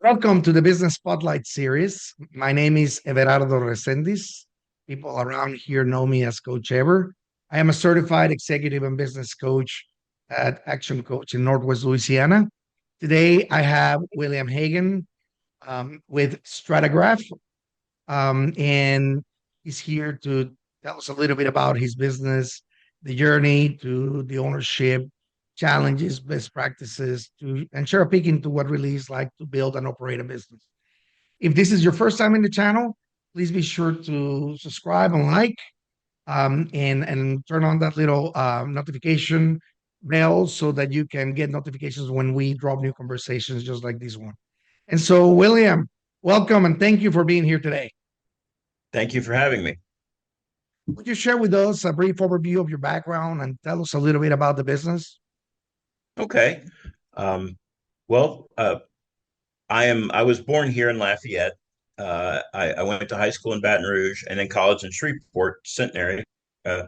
Welcome to the Business Spotlight series. My name is Everardo Resendiz. People around here know me as Coach Ever. I am a certified executive and business coach at Action Coach in Northwest Louisiana. Today, I have William Hagan with Stratagraph, and he's here to tell us a little bit about his business, the journey to the ownership, challenges, best practices, and share a peek into what really is like to build and operate a business. If this is your first time in the channel, please be sure to subscribe and like, and turn on that little notification bell so that you can get notifications when we drop new conversations just like this one. And so, William, welcome and thank you for being here today. Thank you for having me. Would you share with us a brief overview of your background and tell us a little bit about the business? Okay. Um, well, I was born here in Lafayette. I went to high school in Baton Rouge and then college in Shreveport, Centenary, uh,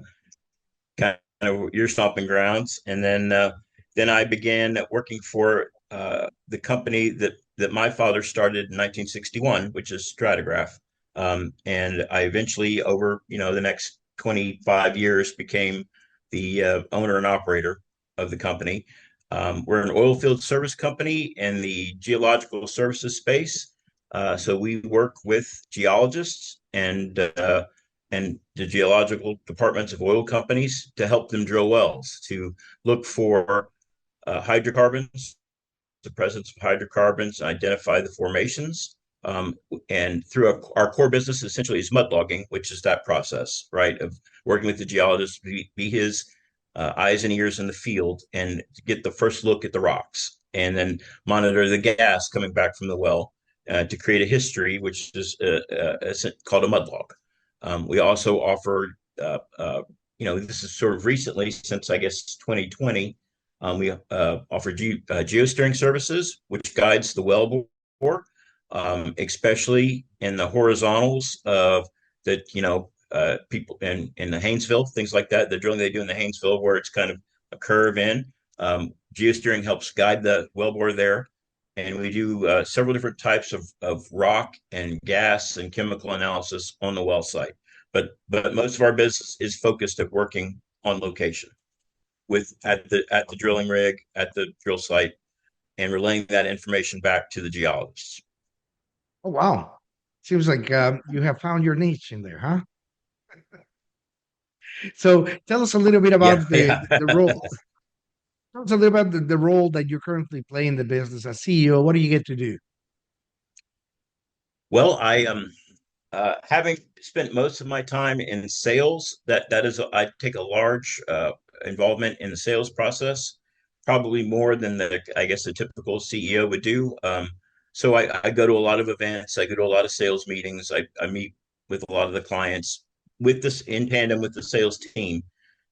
kind of your stomping grounds. And then I began working for the company that my father started in 1961, which is Stratagraph. And I eventually, over the next 25 years, became the owner and operator of the company. We're an oil field service company in the geological services space. So we work with geologists and the geological departments of oil companies to help them drill wells, to look for hydrocarbons, the presence of hydrocarbons, identify the formations. And through our core business essentially is mud logging, which is that process, right, of working with the geologist, be his eyes and ears in the field and get the first look at the rocks and then monitor the gas coming back from the well to create a history, which is called a mud log. We also offer, this is sort of recently, since I guess 2020, we offer geosteering services, which guides the well bore, especially in the horizontals of people in the Haynesville, things like that, the drilling they do in the Haynesville, where it's kind of a curve in. Geosteering helps guide the wellbore there. And we do several different types of rock and gas and chemical analysis on the well site. But most of our business is focused at working on location with at the drilling rig, at the drill site, and relaying that information back to the geologists. Oh, wow. Seems like you have found your niche in there, huh? So tell us a little bit Yeah, about the, yeah. the role. Tell us a little about the role that you currently play in the business as CEO. What do you get to do? Well, I having spent most of my time in sales, that is, I take a large involvement in the sales process, probably more than I guess the typical CEO would do. So I go to a lot of events, I go to a lot of sales meetings, I meet with a lot of the clients with this in tandem with the sales team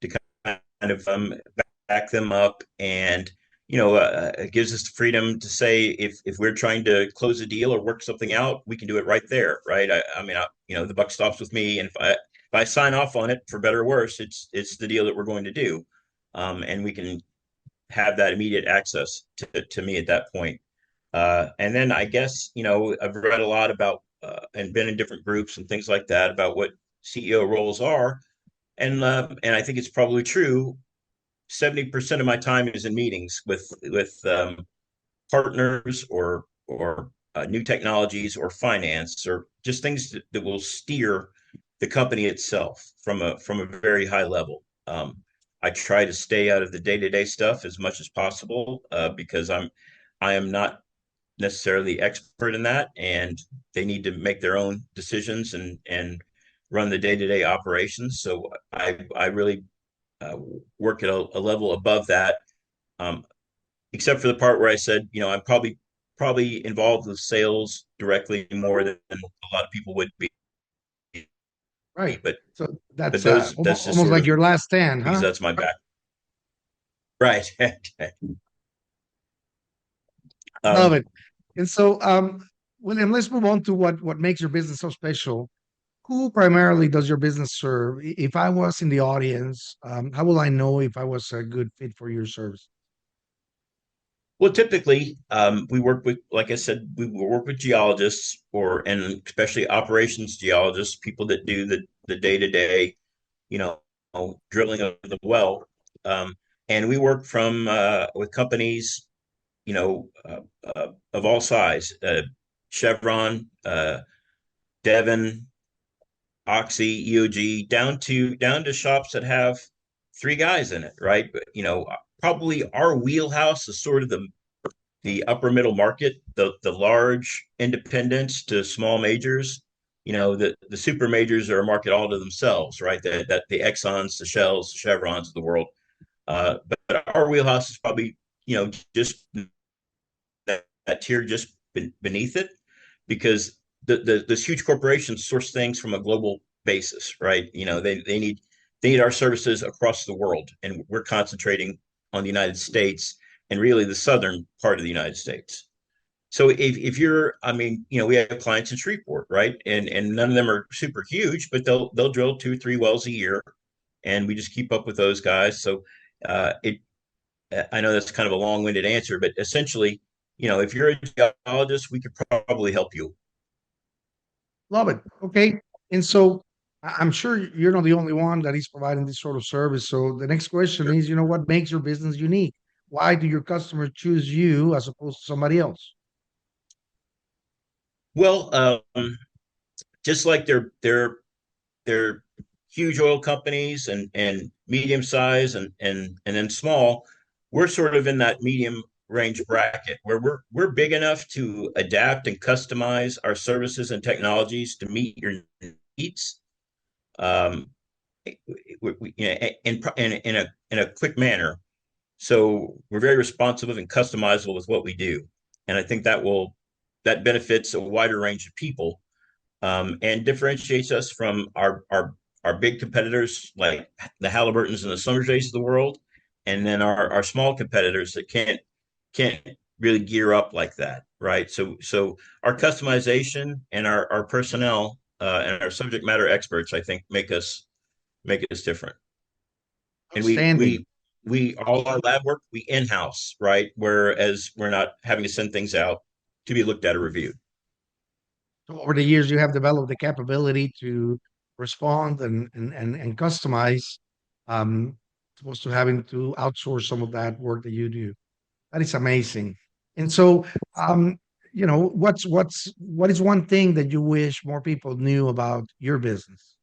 to kind of back them up, and it gives us the freedom to say if we're trying to close a deal or work something out, we can do it right there, right? I mean, the buck stops with me, and if I sign off on it, for better or worse, it's the deal that we're going to do, and we can have that immediate access to me at that point. And then I guess I've read a lot about and been in different groups and things like that about what CEO roles are, and I think it's probably true. 70% of my time is in meetings with partners or new technologies or finance or just things that will steer the company itself from a very high level. I try to stay out of the day-to-day stuff as much as possible because I am not necessarily expert in that, and they need to make their own decisions and run the day-to-day operations. So I really uh, work at a level above that, um, except for the part where I said, I'm probably involved with sales directly more than a lot of people would be. Right. But So but that's that's just almost sort like of your last stand, because huh? that's my back. Right. Love um, it. And so, William, let's move on to what makes your business so special. Who primarily does your business serve? If I was in the audience, how will I know if I was a good fit for your service? Well, typically, we work with, like I said, we will work with geologists and especially operations geologists, people that do the day to day, you know, drilling of the well. Um, and we work from with companies, of all size, Chevron, Devon, Oxy, EOG, down to shops that have three guys in it, right? But probably our wheelhouse is sort of the upper middle market, the large independents to small majors. The super majors are a market all to themselves, right? The Exxons, the Shells, the Chevrons of the world. But our wheelhouse is probably just that tier just beneath it, because those huge corporations source things from a global basis, right? They need our services across the world, and we're concentrating on the United States and really the southern part of the United States. So if you're, I mean, we have clients in Shreveport, right? And none of them are super huge, but they'll drill 2 or 3 wells a year, and we just keep up with those guys. So it I know that's kind of a long-winded answer, but essentially, if you're a geologist, we could probably help you. Love it. Okay. And so I'm sure you're not the only one that is providing this sort of service. So the next question is, what makes your business unique? Why do your customers choose you as opposed to somebody else? Well, just like they're huge oil companies and medium size and then small, we're sort of in that medium range bracket where we're big enough to adapt and customize our services and technologies to meet your needs. Um, in a quick manner. So we're very responsive and customizable with what we do, and I think that benefits a wider range of people, and differentiates us from our big competitors like the Halliburtons and the Schlumbergers of the world, and then our small competitors that can't really gear up like that, right? So our customization and our personnel and our subject matter experts, I think, make us different. And Outstanding. we all our lab work we in-house, right? Whereas we're not having to send things out to be looked at or reviewed. So over the years, you have developed the capability to respond and customize, um, opposed to having to outsource some of that work that you do. That is amazing. And so, um, what is one thing that you wish more people knew about your business?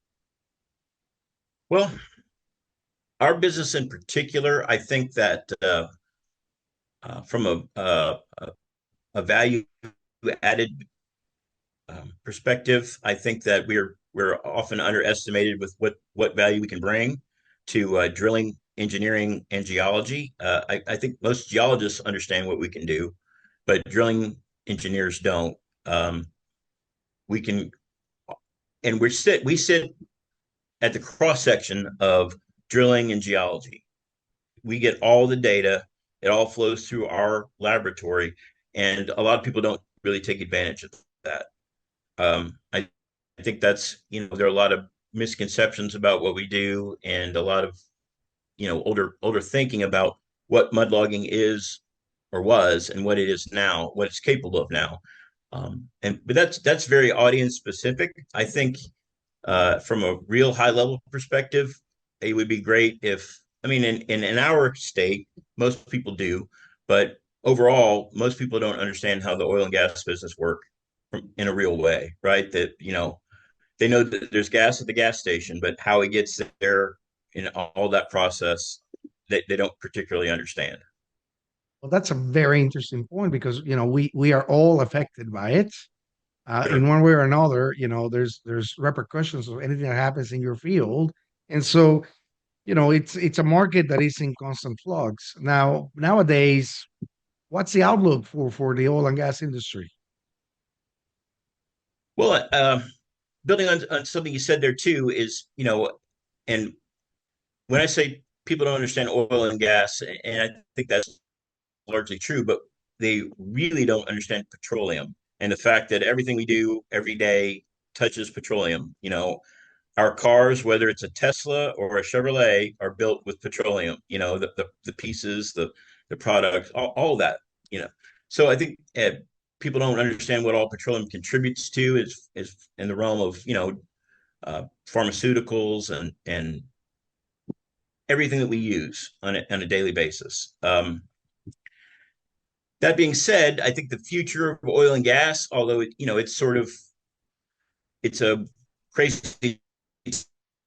Well, our business in particular, I think that from a value added perspective, I think that we're often underestimated with what value we can bring to drilling, engineering, and geology. I think most geologists understand what we can do, but drilling engineers don't. Um, we can, and we sit at the cross section of drilling and geology. We get all the data; it all flows through our laboratory, and a lot of people don't really take advantage of that. I think that's, there are a lot of misconceptions about what we do, and a lot of, older thinking about what mud logging is or was and what it is now, what it's capable of now. But that's very audience specific. I think from a real high level perspective, it would be great if, I mean, in our state, most people do, but overall, most people don't understand how the oil and gas business work in a real way, right? That, they know that there's gas at the gas station, but how it gets there in all that process, they don't particularly understand. Well, that's a very interesting point because we are all affected by it, in Sure. one way or another. There's repercussions of anything that happens in your field, and so it's a market that is in constant flux. Now nowadays, what's the outlook for the oil and gas industry? Well, building on something you said there too is, and when I say people don't understand oil and gas, and I think that's largely true, but they really don't understand petroleum and the fact that everything we do every day touches petroleum. Our cars, whether it's a Tesla or a Chevrolet, are built with petroleum. The pieces, the products, all that. you know. So I think people don't understand what all petroleum contributes to is in the realm of pharmaceuticals and everything that we use on a daily basis. That being said, I think the future of oil and gas, although it's a crazy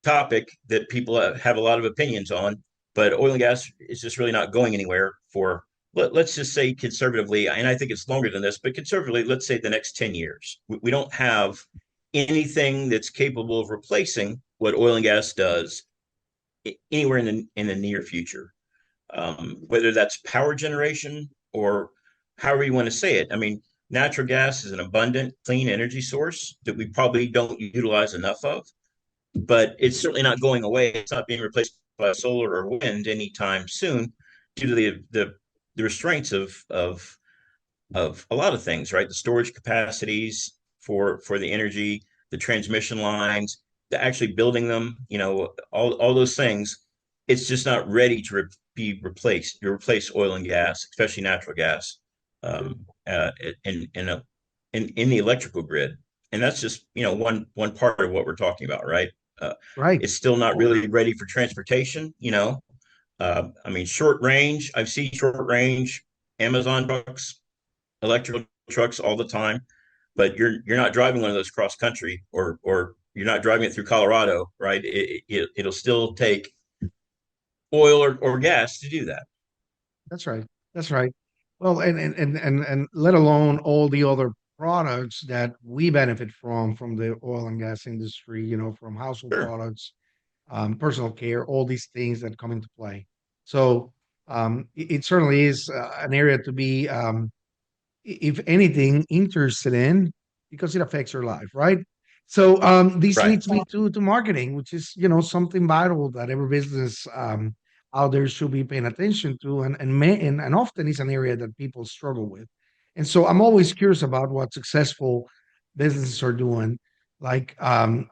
topic that people have a lot of opinions on, but oil and gas is just really not going anywhere for let's just say conservatively, and I think it's longer than this, but conservatively, let's say the next 10 years. We don't have anything that's capable of replacing what oil and gas does anywhere in the near future, whether that's power generation or however you want to say it. I mean, natural gas is an abundant, clean energy source that we probably don't utilize enough of, but it's certainly not going away. It's not being replaced by solar or wind anytime soon due to the restraints of a lot of things, right? The storage capacities for the energy, the transmission lines, the actually building them, all those things. It's just not ready to be replaced. You replace oil and gas, especially natural gas, in the electrical grid, and that's just one part of what we're talking about, right? Right. It's still not really ready for transportation. I mean, short range. I've seen short range Amazon trucks, electrical trucks all the time, but you're not driving one of those cross country or you're not driving it through Colorado, right? It'll still take oil or gas to do that. That's right. That's right. Well, and let alone all the other products that we benefit from the oil and gas industry, from household Sure. products, personal care, all these things that come into play. So it certainly is an area to be if anything, interested in because it affects your life, right? So this Right. leads me to marketing, which is something vital that every business out there should be paying attention to, and often is an area that people struggle with. And so I'm always curious about what successful businesses are doing, like a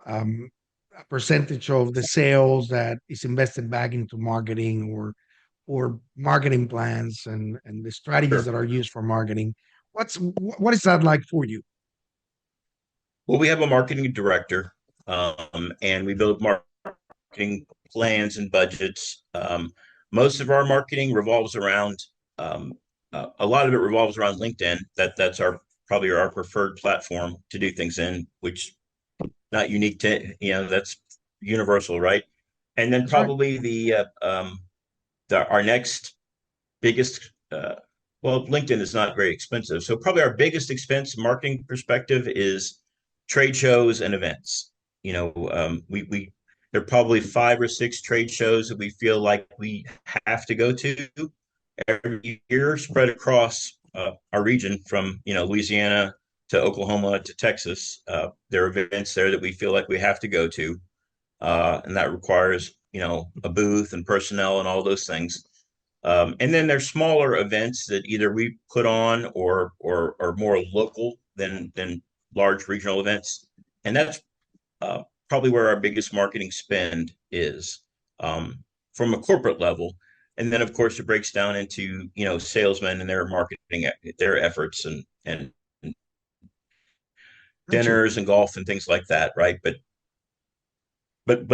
percentage of the sales that is invested back into marketing or marketing plans and the strategies Sure. that are used for marketing. What is that like for you? Well, we have a marketing director, and we build marketing plans and budgets. Most of our marketing revolves around a lot of it revolves around LinkedIn. That's our probably our preferred platform to do things in, which not unique to that's universal, right? And then That's right. probably our next biggest well, LinkedIn is not very expensive, so probably our biggest expense marketing perspective is trade shows and events. We there are probably 5 or 6 trade shows that we feel like we have to go to every year, spread across our region from Louisiana to Oklahoma to Texas. There are events there that we feel like we have to go to, and that requires a booth and personnel and all those things. And then there's smaller events that either we put on or are more local than large regional events, and that's probably where our biggest marketing spend is from a corporate level. And then, of course, it breaks down into salesmen and their marketing, their efforts, and Gotcha. dinners and golf and things like that, right? But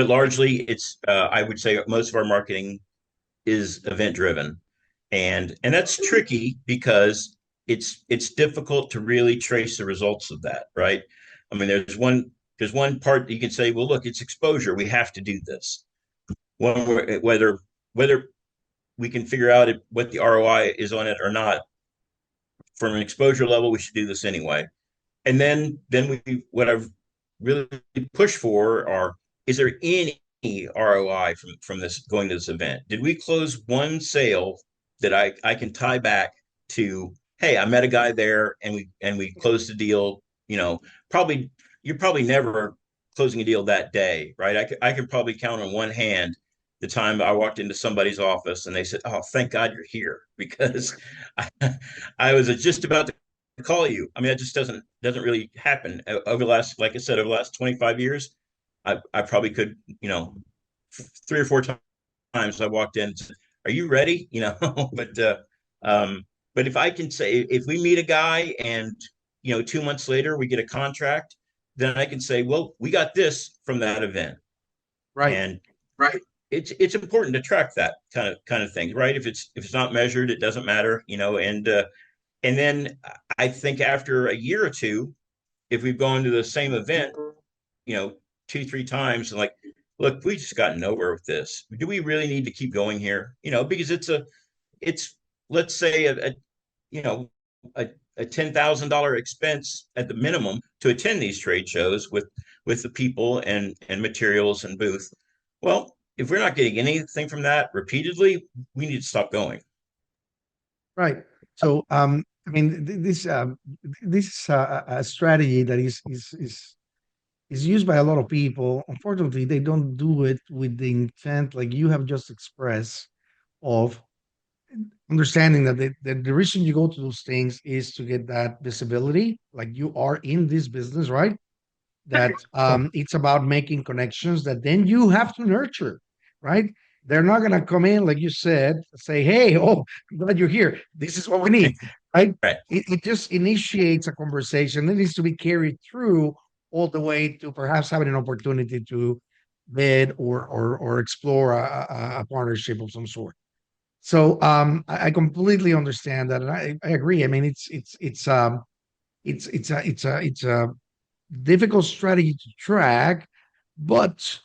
largely, it's I would say most of our marketing is event driven, and that's tricky because it's difficult to really trace the results of that, right? I mean, there's one part that you can say, well, look, it's exposure. We have to do this. One whether we can figure out what the ROI is on it or not, from an exposure level, we should do this anyway. And then we what I've really pushed for are is there any ROI from this going to this event? Did we close one sale that I can tie back to? Hey, I met a guy there and we closed the deal. Probably you're probably never closing a deal that day, right? I could probably count on one hand the time I walked into somebody's office and they said, "Oh, thank God you're here," because I, I was just about to call you. I mean, that just doesn't really happen over the last, like I said, over the last 25 years. I probably could, 3 or 4 times I walked in and said, "Are you ready?" But But if I can say, if we meet a guy and 2 months later we get a contract, then I can say, well, we got this from that event. Right. And right, it's important to track that kind of thing, right? If it's not measured, it doesn't matter, and then I think after a year or two, if we've gone to the same event, you know, 2, 3 times, and like, look, we just got nowhere with this. Do we really need to keep going here? Because it's let's say a you know a, a $10,000 expense at the minimum to attend these trade shows with the people and materials and booth. Well, if we're not getting anything from that repeatedly, we need to stop going. Right. So, I mean, this is a strategy that is used by a lot of people. Unfortunately, they don't do it with the intent, like you have just expressed, of understanding that the reason you go to those things is to get that visibility, like you are in this business, right? That it's about making connections that then you have to nurture, right? They're not going to come in, like you said, say, hey, oh, I'm glad you're here. This is what we need, right? Right. It just initiates a conversation that needs to be carried through all the way to perhaps having an opportunity to bid or explore a partnership of some sort. So I completely understand that, and I agree. I mean, it's a difficult strategy to track, but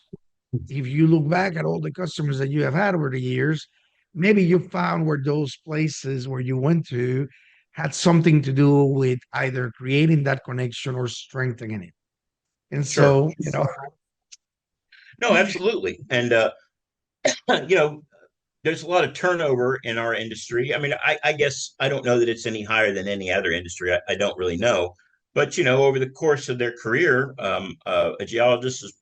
if you look back at all the customers that you have had over the years, maybe you found where those places where you went to had something to do with either creating that connection or strengthening it. And Sure. so, No, absolutely. And you know, there's a lot of turnover in our industry. I mean, I guess I don't know that it's any higher than any other industry. I don't really know. But, over the course of their career, a geologist is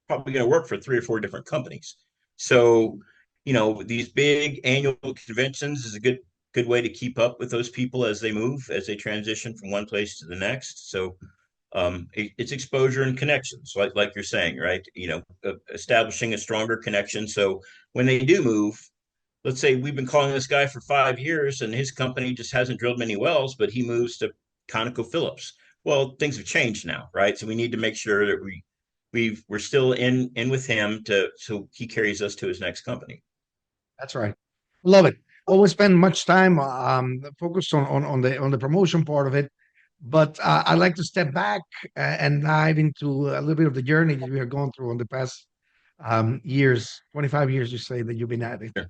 probably going to work for 3 or 4 different companies. So, these big annual conventions is a good way to keep up with those people as they move, as they transition from one place to the next. So, it's exposure and connections, like you're saying, right? Establishing a stronger connection. So when they do move, let's say we've been calling this guy for 5 years and his company just hasn't drilled many wells, but he moves to ConocoPhillips. Well, things have changed now, right? So we need to make sure that we're still in with him so he carries us to his next company. that's right. Love it. Well, we spend much time focused on the promotion part of it, but I'd like to step back and dive into a little bit of the journey that we have gone through on the past years, 25 years, you say that you've been at it. Sure.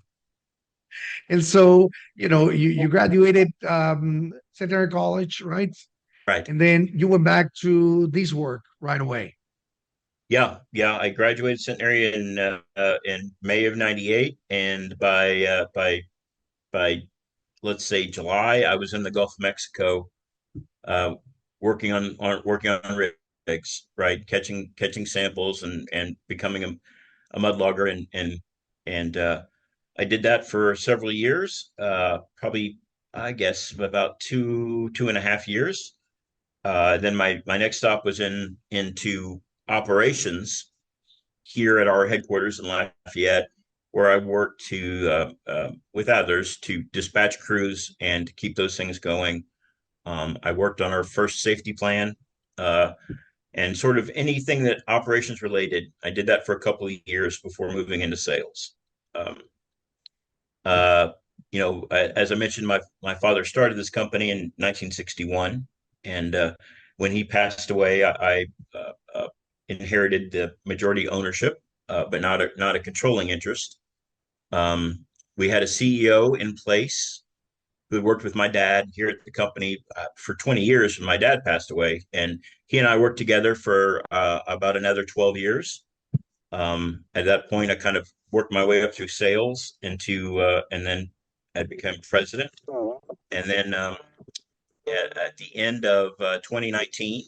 And so, you graduated secondary college, right? Right. And then you went back to this work right away. Yeah, yeah. I graduated seminary in May of '98, and by let's say July, I was in the Gulf of Mexico, uh, working on rigs, right, catching samples and becoming a mud logger, and I did that for several years, probably I guess about 2.5 years. Then my next stop was into operations here at our headquarters in Lafayette, where I worked with others to dispatch crews and to keep those things going. I worked on our first safety plan, uh, and sort of anything that operations related. I did that for a couple of years before moving into sales. Um, uh, as I mentioned, my father started this company in 1961, and when he passed away, I inherited the majority ownership, but not a controlling interest. Um, we had a CEO in place who had worked with my dad here at the company for 20 years when my dad passed away. And he and I worked together for about another 12 years. At that point, I kind of worked my way up through sales and then I became president. And then at the end of 2019,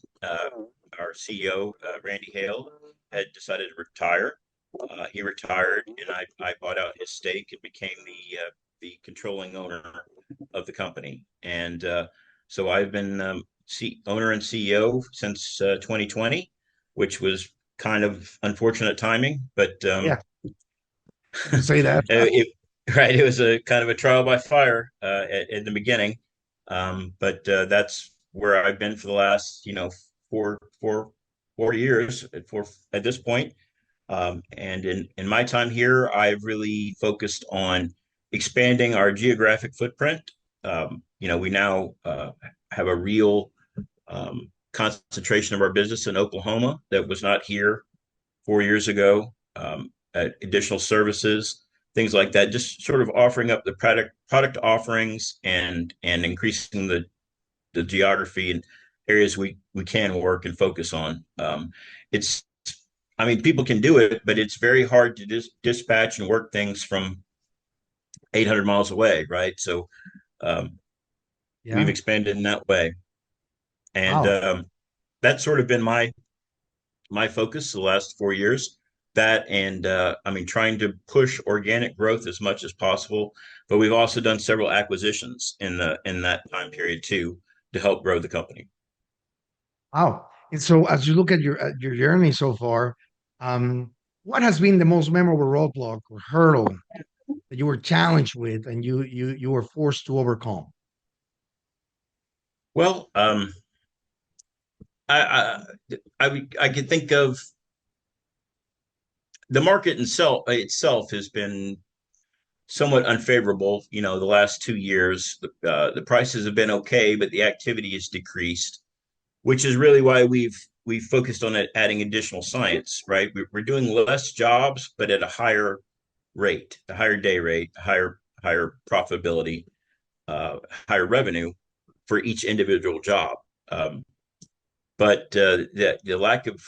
our CEO, Randy Hale, had decided to retire. He retired, and I bought out his stake and became the controlling owner of the company. And so I've been owner and CEO since 2020, which was kind of unfortunate timing, but Yeah, you can say that. it, right, it was a kind of a trial by fire in the beginning. But that's where I've been for the last, four, four, 4 years at this point. And in my time here, I've really focused on expanding our geographic footprint. We now have a real concentration of our business in Oklahoma that was not here 4 years ago. Additional services, things like that, just sort of offering up the product offerings and increasing the geography and areas we can work and focus on. It's I mean, people can do it, but it's very hard to dispatch and work things from 800 miles away, right? So we've Yeah. expanded in that way, and Wow. that's sort of been my focus the last 4 years. That and I mean, trying to push organic growth as much as possible, but we've also done several acquisitions in that time period too to help grow the company. Wow. And so as you look at your journey so far, um, what has been the most memorable roadblock or hurdle that you were challenged with and you were forced to overcome? Well, I I could think of the market itself has been somewhat unfavorable. The last 2 years, the prices have been okay, but the activity has decreased, which is really why we've focused on it, adding additional science. Right, we're doing less jobs, but at a higher rate, a higher day rate, higher profitability, uh, higher revenue for each individual job. But the lack of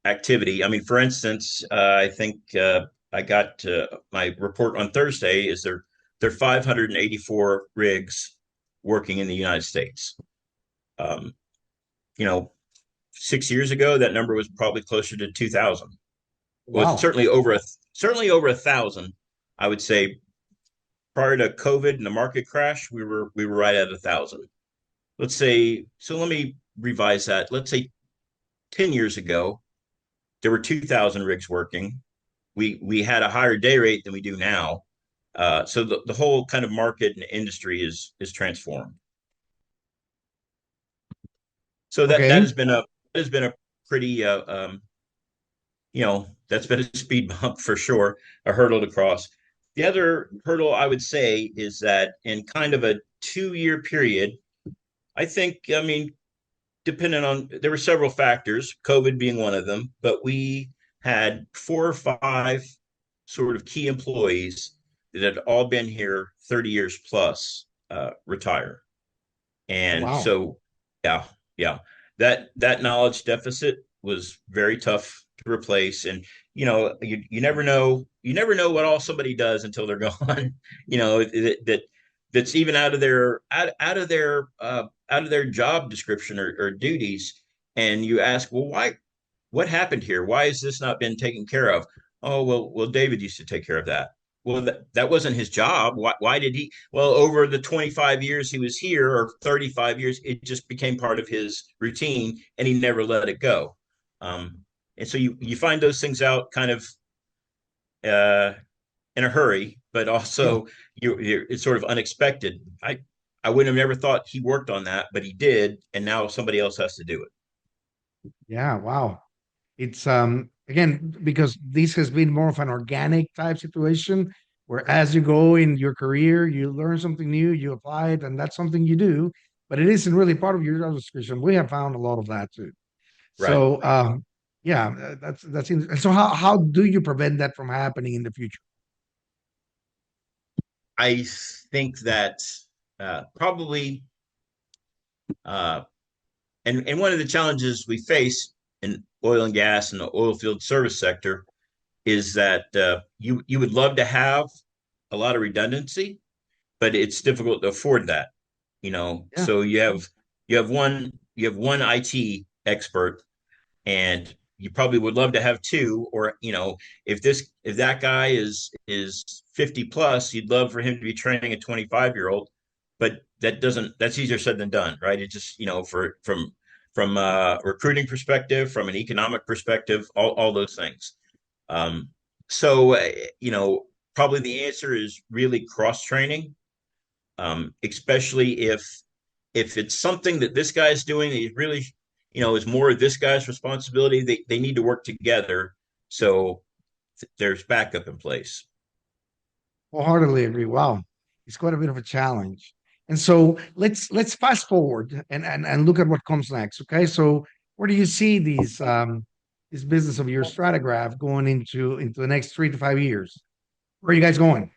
activity. I mean, for instance, I think I got my report on Thursday. There are 584 rigs working in the United States. Um, you know, 6 years ago, that number was probably closer to 2,000. Well, it's Wow. certainly over 1,000. I would say prior to COVID and the market crash, we were right at 1,000. Let's say so. Let me revise that. Let's say 10 years ago, there were 2,000 rigs working. We had a higher day rate than we do now. So the whole kind of market and industry is transformed. So that Okay. has been a pretty that's been a speed bump for sure, a hurdle to cross. The other hurdle I would say is that in kind of a 2 year period, I mean, depending on, there were several factors, COVID being one of them, but we had 4 or 5 sort of key employees that had all been here 30 years plus retire. Oh, And wow. so, yeah, yeah, that knowledge deficit was very tough to replace. And you never know what all somebody does until they're gone. That's even out of their job description or duties. And you ask, well, why? What happened here? Why has this not been taken care of? Oh, well, David used to take care of that. Well, that wasn't his job. Why did he? Well, over the 25 years he was here, or 35 years, it just became part of his routine, and he never let it go. Um, and so you find those things out kind of uh, in a hurry, but Yeah. also it's sort of unexpected. I wouldn't have never thought he worked on that, but he did, and now somebody else has to do it. Yeah. Wow. It's again because this has been more of an organic type situation where as you go in your career, you learn something new, you apply it, and that's something you do, but it isn't really part of your job description. We have found a lot of that too. Right. So yeah, that's and so how do you prevent that from happening in the future? I think that probably, uh, and one of the challenges we face in oil and gas and the oil field service sector is that you would love to have a lot of redundancy, but it's difficult to afford that. Yeah. So you have one IT expert, and you probably would love to have two, or if that guy is 50 plus, you'd love for him to be training a 25-year-old, but that's easier said than done, right? It just, from recruiting perspective, from an economic perspective, all those things. um, so probably the answer is really cross training, especially if it's something that this guy's doing that really, is more of this guy's responsibility, they need to work together. So there's backup in place. Wholeheartedly agree. Wow, it's quite a bit of a challenge. And so let's fast forward and look at what comes next. Okay, so where do you see this business of your Stratagraph going into the next 3 to 5 years? Where are you guys going?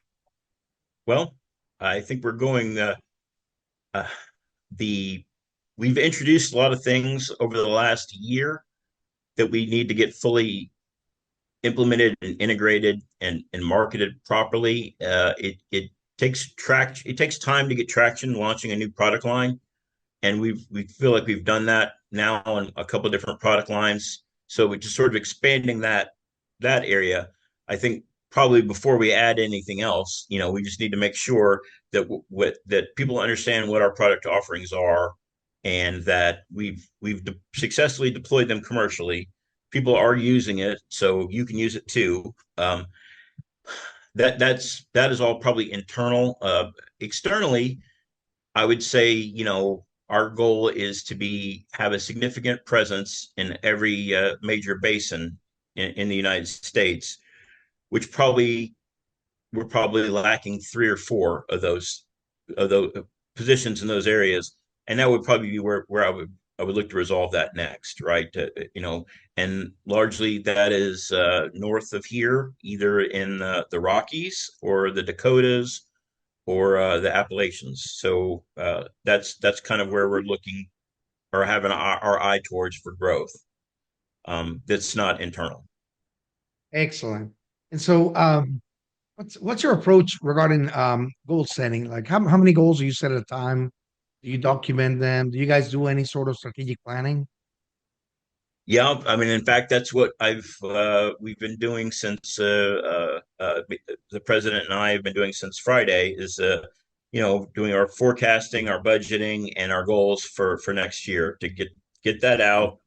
Well, I think we're going uh, the we've introduced a lot of things over the last year that we need to get fully implemented and integrated and marketed properly. It takes time to get traction launching a new product line, and we feel like we've done that now on a couple of different product lines. So we're just sort of expanding that area. I think probably before we add anything else, we just need to make sure that people understand what our product offerings are, and that we've successfully deployed them commercially. People are using it, so you can use it too. That is all probably internal. Externally, I would say, our goal is to have a significant presence in every major basin in the United States, which probably we're probably lacking three or four of those positions in those areas, and that would probably be where I would look to resolve that next, right? And largely that is north of here, either in the Rockies or the Dakotas or the Appalachians. So that's kind of where we're looking or having our eye towards for growth. That's not internal. Excellent. And so, what's your approach regarding goal setting? Like, how many goals do you set at a time? Do you document them? Do you guys do any sort of strategic planning? Yeah, I mean, in fact, that's what we've been doing since the president and I have been doing since Friday is doing our forecasting, our budgeting, and our goals for next year to get that out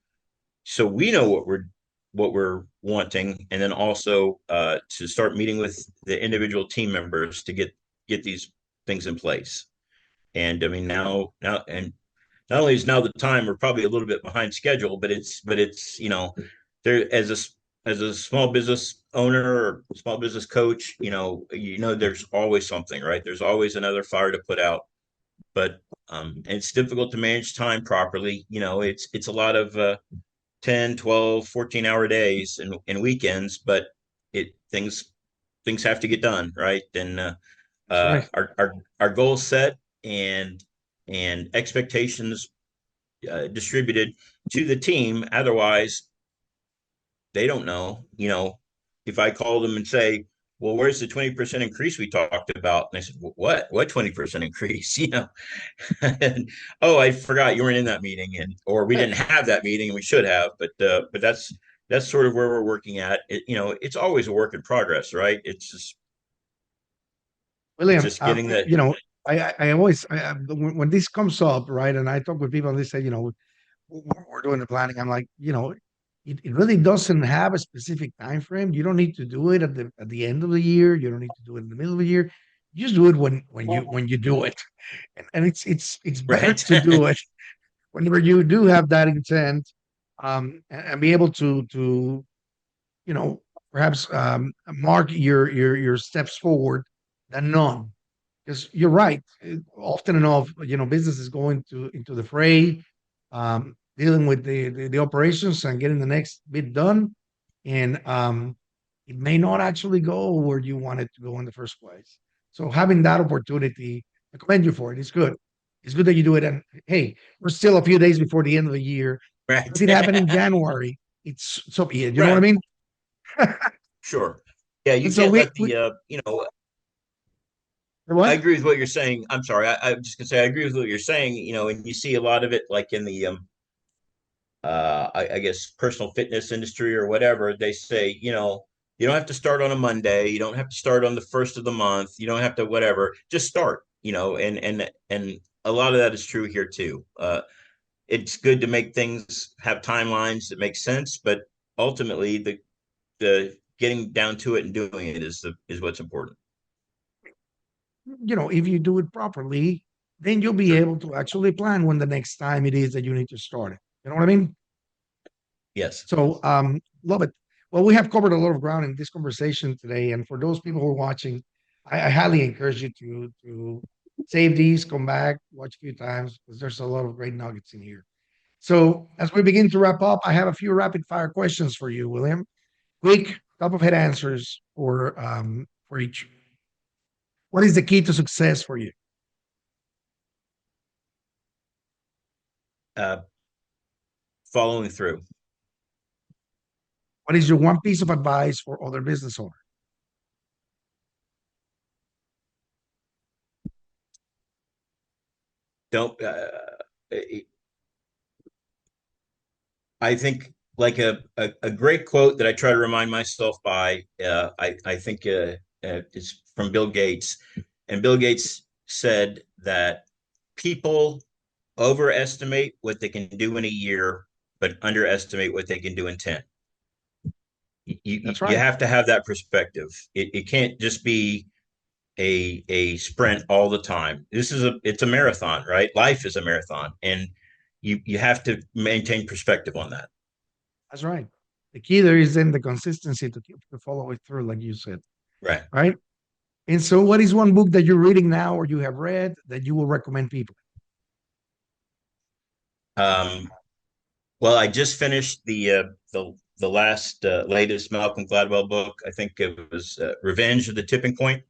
so we know what we're wanting, and then also to start meeting with the individual team members to get these things in place. And I mean, now and not only is now the time, we're probably a little bit behind schedule, but it's there as a small business owner or small business coach, there's always something, right? There's always another fire to put out, but it's difficult to manage time properly. It's a lot of 10, 12, 14-hour days and weekends, but it things have to get done, right? And That's right. our goals set and expectations distributed to the team. Otherwise, they don't know. If I call them and say, "Well, where's the 20% increase we talked about?" And I said, "What? What 20% increase?" And, oh, I forgot you weren't in that meeting, and or we didn't have that meeting, and we should have. But that's sort of where we're working at. It's always a work in progress, right? It's William, just getting that I always when this comes up, right, and I talk with people and they say, we're doing the planning. I'm like, it really doesn't have a specific time frame. You don't need to do it at the end of the year. You don't need to do it in the middle of the year. You just do it when you do it, and it's better right. to do it whenever you do have that intent, and be able to you know, perhaps mark your steps forward than none. Because you're right. Often enough, business is going into the fray, dealing with the operations and getting the next bit done, and it may not actually go where you want it to go in the first place. So having that opportunity, I commend you for it. It's good. It's good that you do it. And hey, we're still a few days before the end of the year. Right. If it happened in January, it's so be it. You know what I Right. mean? Sure. Yeah, And you so can't we, let we I what? agree with what you're saying. I'm sorry. I'm just gonna say I agree with what you're saying. And you see a lot of it, like in the I guess personal fitness industry or whatever. They say, you don't have to start on a Monday. You don't have to start on the first of the month. You don't have to whatever. Just start. And a lot of that is true here too. It's good to make things have timelines that make sense, but ultimately the getting down to it and doing it is what's important. If you do it properly, then you'll be Sure. able to actually plan when the next time it is that you need to start it. You know what I mean? Yes. So, love it. Well, we have covered a lot of ground in this conversation today, and for those people who are watching, I highly encourage you to save these, come back, watch a few times because there's a lot of great nuggets in here. So, as we begin to wrap up, I have a few rapid fire questions for you, William. Quick, top of head answers for each. What is the key to success for you? Uh, Following through. What is your one piece of advice for other business owners? Don't. I think like a great quote that I try to remind myself by. I think is from Bill Gates, and Bill Gates said that people overestimate what they can do in a year, but underestimate what they can do in 10. You, That's you right. have to have that perspective. It can't just be a sprint all the time. It's a marathon, right? Life is a marathon, and you have to maintain perspective on that. That's right. The key there is then the consistency to keep to follow it through, like you said, Right. right? And so, what is one book that you're reading now or you have read that you will recommend people? Um, well, I just finished the last latest Malcolm Gladwell book. I think it was Revenge of the Tipping Point,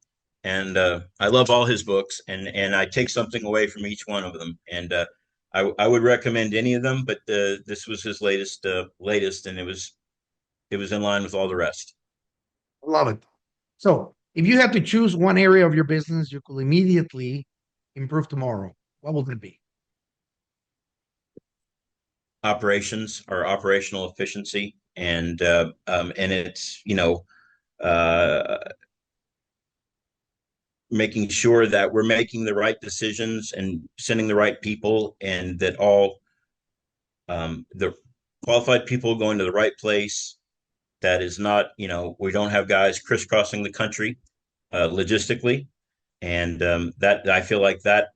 and I love all his books, and I take something away from each one of them. And I would recommend any of them, but this was his latest, and it was in line with all the rest. Love it. So, if you had to choose one area of your business you could immediately improve tomorrow, what would it be? Operations or operational efficiency, and it's uh, making sure that we're making the right decisions and sending the right people, and that all the qualified people going to the right place. That is not, we don't have guys crisscrossing the country logistically, and that I feel like that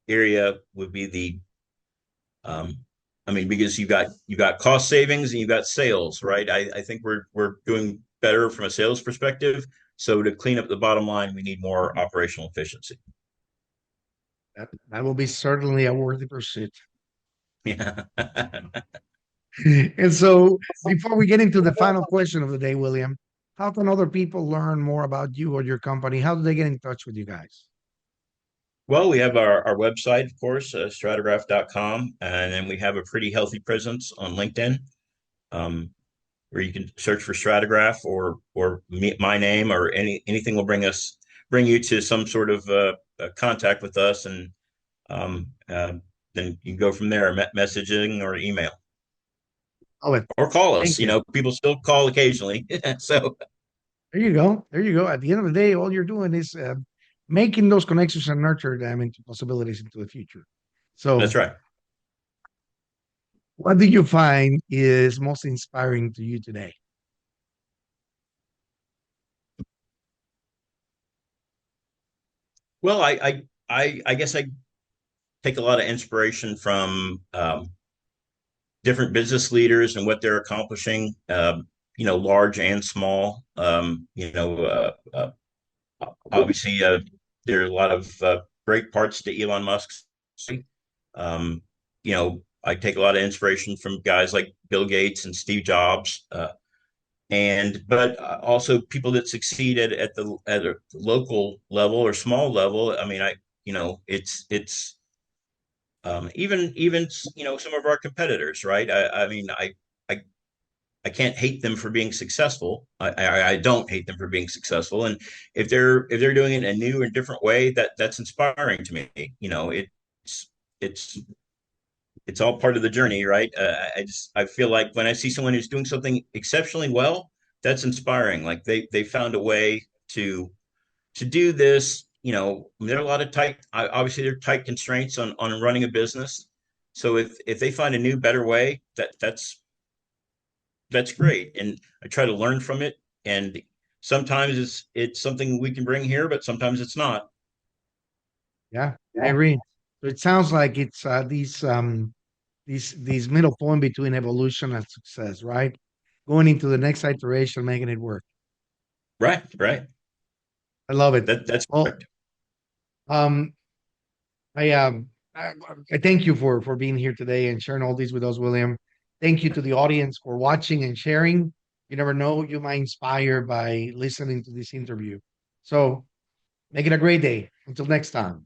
area would be the Um, I mean, because you got cost savings and you got sales, right? I think we're doing better from a sales perspective. So to clean up the bottom line, we need more operational efficiency. That will be certainly a worthy pursuit. Yeah. And so, before we get into the final question of the day, William, how can other people learn more about you or your company? How do they get in touch with you guys? Well, we have our website, of course, stratagraph.com, and then we have a pretty healthy presence on LinkedIn, um, where you can search for Stratagraph or my name, or anything will bring you to some sort of contact with us, and um, uh, then you can go from there, messaging or email Oh, or call us. thank you. People still call occasionally. So There you go. There you go. At the end of the day, all you're doing is making those connections and nurture them into possibilities into the future. that's So, right. what do you find is most inspiring to you today? Well, I guess I take a lot of inspiration from different business leaders and what they're accomplishing. Large and small. Obviously, there are a lot of great parts to Elon Musk's. Um, I take a lot of inspiration from guys like Bill Gates and Steve Jobs, but also people that succeed at a local level or small level. I mean, it's even some of our competitors, right? I mean, I I can't hate them for being successful. I don't hate them for being successful, and if they're doing it in a new and different way, that's inspiring to me. It's it's it's all part of the journey, right? I feel like when I see someone who's doing something exceptionally well, that's inspiring. Like they found a way to do this. There are a lot of obviously there are tight constraints on running a business. So if they find a new, better way, that's great. And I try to learn from it. And sometimes it's something we can bring here, but sometimes it's not. Yeah, I agree. So it sounds like it's these middle point between evolution and success, right? Going into the next iteration, making it work. Right, right. I love it. That's Well, correct. um, I um I thank you for being here today and sharing all these with us, William. Thank you to the audience for watching and sharing. You never know, you might inspire by listening to this interview. So make it a great day. Until next time.